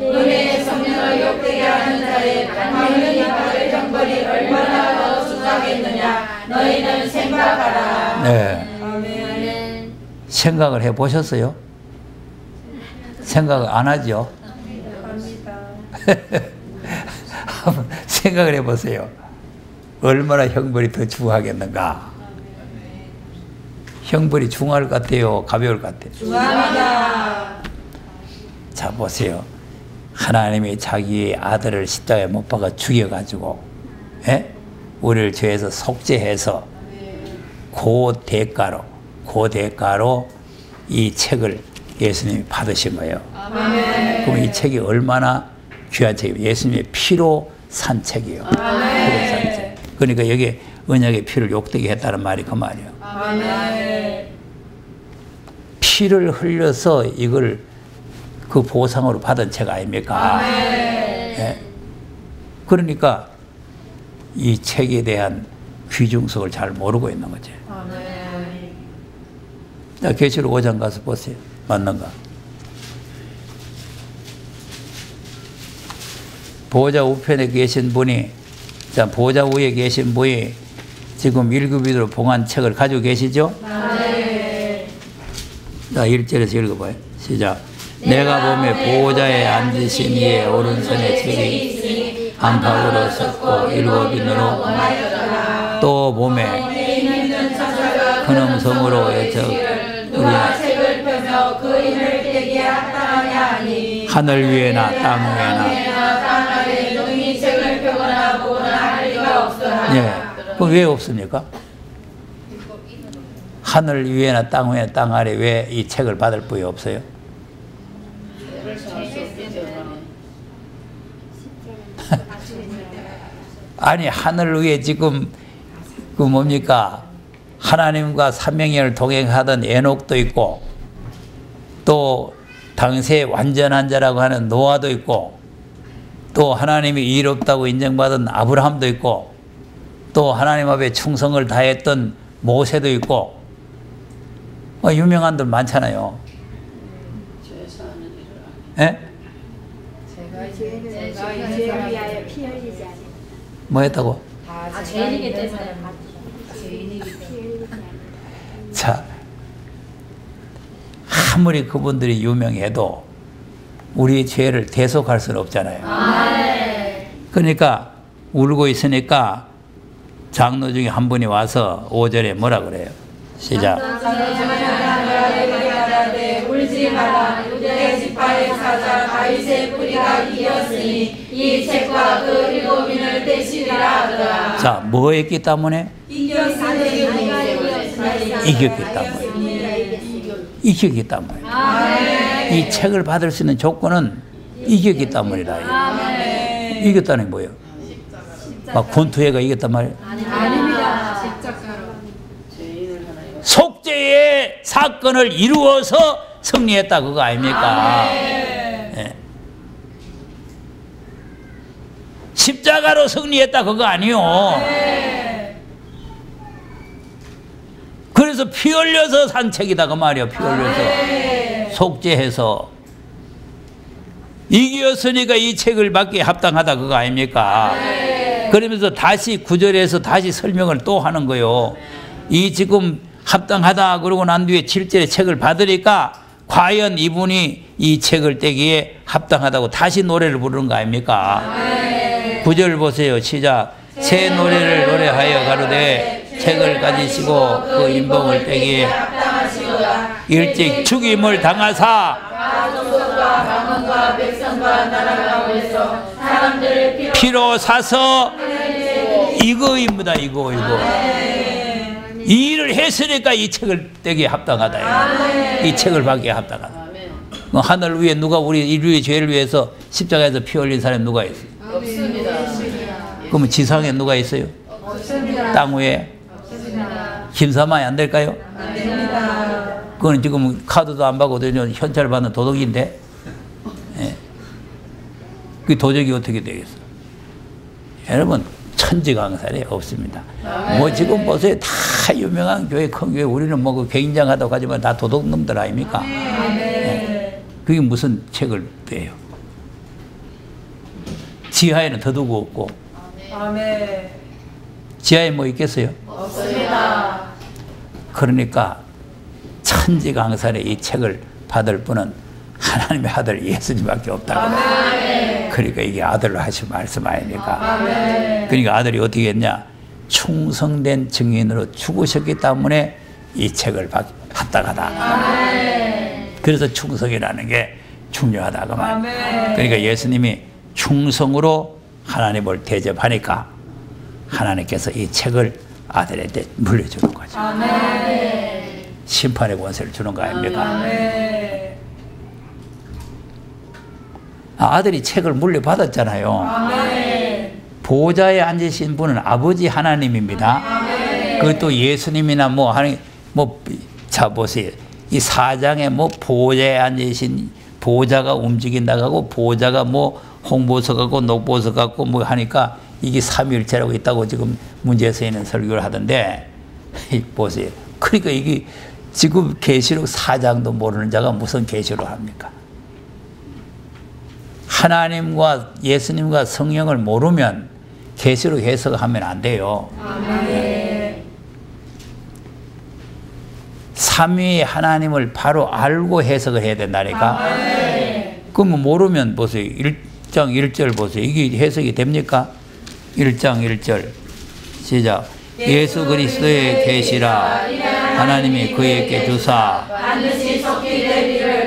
은혜의 성령을 욕되게 하는 자의 당연히 받을 형벌이 얼마나 더 중하겠느냐 너희는 생각하라. 네. 아멘. 생각을 해보셨어요? 생각을 안 하죠? 한번 생각을 해보세요. 얼마나 형벌이 더 중하겠는가? 형벌이 중할 것 같아요? 가벼울 것 같아요? 중합니다. 자 보세요. 하나님이 자기의 아들을 십자가에 못 박아 죽여가지고 우리를 죄에서 속죄해서 그 대가로 이 책을 예수님이 받으신 거예요. 아멘. 그럼 이 책이 얼마나 귀한 책이에요. 예수님의 피로 산 책이에요. 피로 산 책. 그러니까 여기 언약의 피를 욕되게 했다는 말이 그 말이에요. 아멘. 피를 흘려서 이걸 그 보상으로 받은 책 아닙니까? 네. 그러니까 이 책에 대한 귀중성을 잘 모르고 있는 거죠. 자, 계시록 5장 가서 보세요. 맞는가? 보호자 우편에 계신 분이, 자, 보호자 위에 계신 분이 지금 1급으로 봉한 책을 가지고 계시죠? 네. 자, 1절에서 읽어봐요. 시작. 내가 보매 보호자에 앉으신 이의 오른손에 책이 있으니 안팎으로 섰고 7인으로 또 보매 큰 음성으로 외쳐 누가 책을 펴며 그 인을 깨게 합당하냐 하니 하늘 위에나 땅 위에나 땅 아래 능히 책을 펴거나 보거나 할 리가 없으나. 예, 그럼 왜 없습니까? 하늘 위에나 땅 위에나 땅 아래 왜 이 책을 받을 분이 없어요? 아니 하늘 위에 지금 그 뭡니까 하나님과 삼명연을 동행하던 에녹도 있고 또 당시에 완전한 자라고 하는 노아도 있고 또 하나님이 의롭다고 인정받은 아브라함도 있고 또 하나님 앞에 충성을 다했던 모세도 있고 유명한들 많잖아요. 예? 죄를 위하여 피 흘리지 않는. 뭐 했다고? 죄인이기 때문에. 자, 아무리 그분들이 유명해도 우리 죄를 대속할 수는 없잖아요. 그러니까 울고 있으니까 장로 중에 한 분이 와서 5절에 뭐라 그래요? 시작. 울지 마라. 유대 지파의 사자 다윗의 뿌리가 이겼으니 이 책과 그 7인을 대시리라 하더라. 자, 뭐 했기 때문에? 이겼기 때문에. 이겼기 때문에. 이 책을 받을 수 있는 조건은 이겼기 때문이다. 이겼다는 게 뭐예요? 막 권투회가 이겼단 말이에요? 아닙니다. 속죄의 사건을 이루어서 승리했다 그거 아닙니까? 예. 십자가로 승리했다 그거 아니요. 그래서 피 흘려서 산 책이다 그 말이야. 피 흘려서 속죄해서 이겼으니까 이 책을 받기에 합당하다 그거 아닙니까? 그러면서 다시 9절에서 다시 설명을 또 하는 거요. 이 지금 합당하다 그러고 난 뒤에 7절에 책을 받으니까 과연 이분이 이 책을 떼기에 합당하다고 다시 노래를 부르는 거 아닙니까? 9절 보세요. 시작. 새 노래를 노래하여 가로되 책을 가지시고 그 인봉을 떼기에 일찍 죽임을 당하사 피로 사서 이거입니다. 이거 이 일을 했으니까 이 책을 떼기에 합당하다. 이 책을 받기에 합당하다. 하늘 위에 누가 우리 인류의 죄를 위해서 십자가에서 피 흘린 사람이 누가 있어요? 없습니다. 그러면 지상에 누가 있어요? 없습니다. 땅 위에? 김사만이 안 될까요? 안 됩니다. 그건 지금 카드도 안 받거든요. 현찰 받는 도둑인데. 예. 그 도적이 어떻게 되겠어? 여러분, 천지강살이 없습니다. 뭐 지금 보세요. 다 유명한 교회, 큰 교회, 우리는 뭐 굉장하다고 하지만 다 도둑놈들 아닙니까? 예. 그게 무슨 책을 떼요? 지하에는 더 두고 없고. 아멘. 지하에 뭐 있겠어요? 없습니다. 그러니까 천지강살의 이 책을 받을 분은 하나님의 아들 예수님밖에 없다고. 그러니까 이게 아들로 하신 말씀 아닙니까? 그러니까 아들이 어떻게 했냐? 충성된 증인으로 죽으셨기 때문에 이 책을 합당하다. 그래서 충성이라는 게 중요하다 그 말. 그러니까 예수님이 충성으로 하나님을 대접하니까 하나님께서 이 책을 아들한테 물려주는 거죠. 심판의 권세를 주는 거 아닙니까? 아들이 책을 물려받았잖아요. 보좌에 앉으신 분은 아버지 하나님입니다. 그것도 예수님이나 뭐 하는 자 보세요. 이 사장에 뭐 보좌에 앉으신 보좌가 움직인다고 하고 보좌가 뭐 홍보석 갖고 녹보석 갖고 뭐 하니까 이게 삼위일체라고 있다고 지금 문제에서 있는 설교를 하던데 보세요. 그러니까 이게 지금 계시록 4장도 모르는 자가 무슨 계시로 합니까? 하나님과 예수님과 성령을 모르면 계시록 해석하면 안 돼요. 삼위의 하나님을 바로 알고 해석을 해야 된다니까. 그러면 모르면 보세요. 1장 1절 보세요. 이게 해석이 됩니까? 1장 1절 시작. 예수 그리스도의 계시라 하나님이 그에게 주사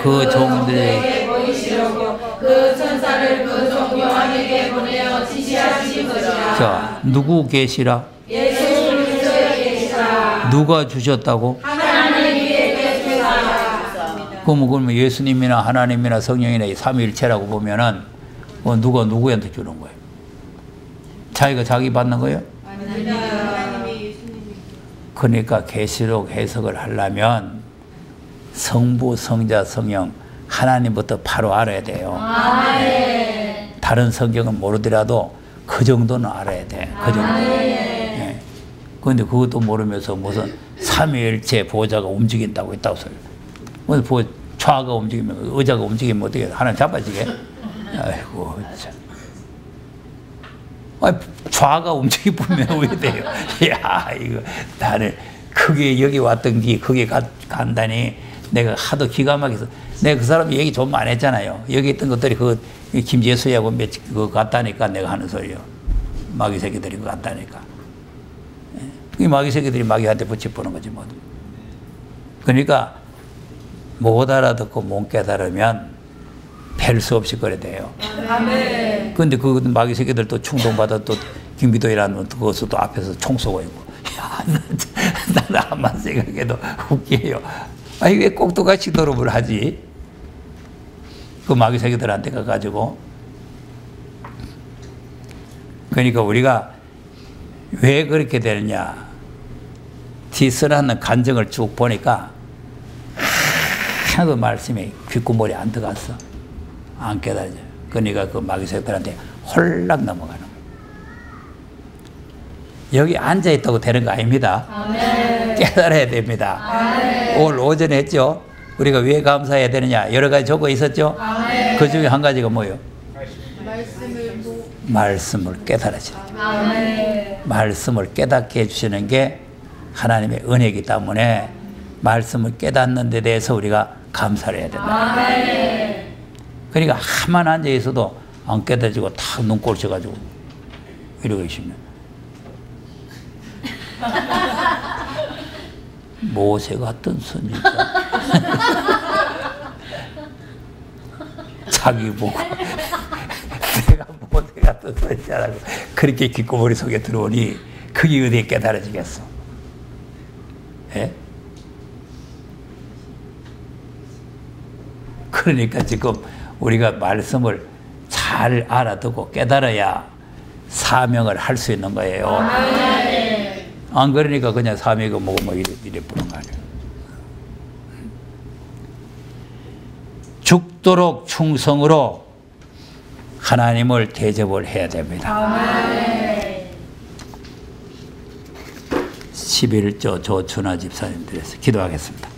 그 종들에게 보이시려고 그 천사를 그 종 요한에게 보내어 지시하신 것이라. 자, 누구 계시라? 예수 그리스도의 계시라. 누가 주셨다고? 하나님께 주사. 그러면 예수님이나 하나님이나 성령이나 이 삼위일체라고 보면은 누가 누구한테 주는 거예요? 자기가 자기 받는 거예요? 그러니까 계시록 해석을 하려면 성부, 성자, 성령 하나님부터 바로 알아야 돼요. 다른 성경은 모르더라도 그 정도는 알아야 돼. 그 정도. 네. 그런데 그것도 모르면서 무슨 삼위일체 보좌가 움직인다고 했다고 소리. 좌가 움직이면, 의자가 움직이면 어떻게 하나 잡아지게? 아이고, 참. 아니, 좌가 움직이면 왜 돼요? 야, 이거, 나는 그게 여기 왔던 게, 그게 간다니, 내가 하도 기가 막혀서, 내가 그 사람 얘기 좀 안 했잖아요. 여기 있던 것들이 그, 김재수하고 그거 같다니까, 내가 하는 소리요. 마귀 새끼들이 그거 같다니까. 이 마귀 새끼들이 마귀한테 붙여보는 거지, 뭐. 그러니까, 못 알아듣고 못 깨달으면, 별 수 없이 그래 돼요. 아멘. 근데 그 마귀 새끼들 또 충동받아 또 김비도이라는 그것도 또 앞에서 총 쏘고 있고. 야, 나는 한번 생각해도 웃겨요. 아니, 왜 꼭 똑같이 노름을 하지? 그 마귀 새끼들한테 가가지고. 그러니까 우리가 왜 그렇게 되느냐. 디스라는 간증을 쭉 보니까 하나도 말씀이 귓구멍에 안 들어갔어. 안 깨달아져. 그러니까 그 마귀 새끼들한테 홀락 넘어가는 거예요. 여기 앉아있다고 되는 거 아닙니다. 아멘. 깨달아야 됩니다. 아멘. 오늘 오전에 했죠. 우리가 왜 감사해야 되느냐. 여러 가지 적고 있었죠. 아멘. 그 중에 한 가지가 뭐예요? 말씀을 말씀을 깨달아지는 거예요. 아멘. 말씀을 깨닫게 해주시는 게 하나님의 은혜이기 때문에 말씀을 깨닫는 데 대해서 우리가 감사를 해야 된다. 아멘. 그러니까 가만 앉아 있어도 안 깨달아지고 탁 눈꼴 쳐가지고 이러고 계시면 모세 같은 선지자 자기 보고 내가 모세 같은 선지자라고 그렇게 귓구머리 속에 들어오니 그게 어디에 깨달아지겠어? 예? 그러니까 지금 우리가 말씀을 잘 알아듣고 깨달아야 사명을 할 수 있는 거예요. 안 그러니까 그냥 사명이고 뭐고 뭐 이래 보는 거 아니에요. 죽도록 충성으로 하나님을 대접을 해야 됩니다. 11조 조춘하 집사님들에서 기도하겠습니다.